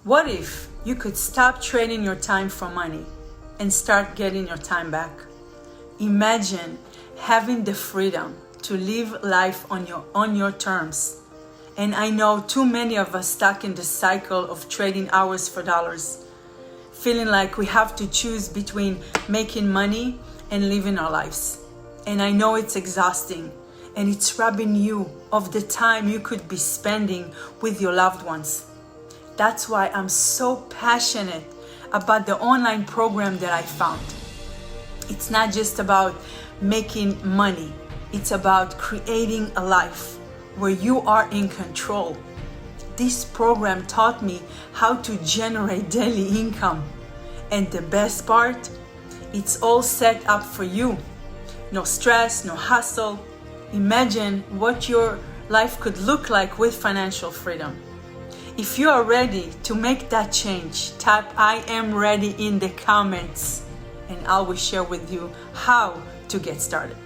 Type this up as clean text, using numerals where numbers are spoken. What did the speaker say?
What if you could stop trading your time for money and start getting your time back? Imagine having the freedom to live life on your terms. And I know too many of us stuck in the cycle of trading hours for dollars, feeling like we have to choose between making money and living our lives. And I know it's exhausting, and it's robbing you of the time you could be spending with your loved ones. That's why I'm so passionate about the online program that I found. It's not just about making money. It's about creating a life where you are in control. This program taught me how to generate daily income. And the best part, it's all set up for you. No stress, no hustle. Imagine what your life could look like with financial freedom. If you are ready to make that change, type "I am ready" in the comments, and I will share with you how to get started.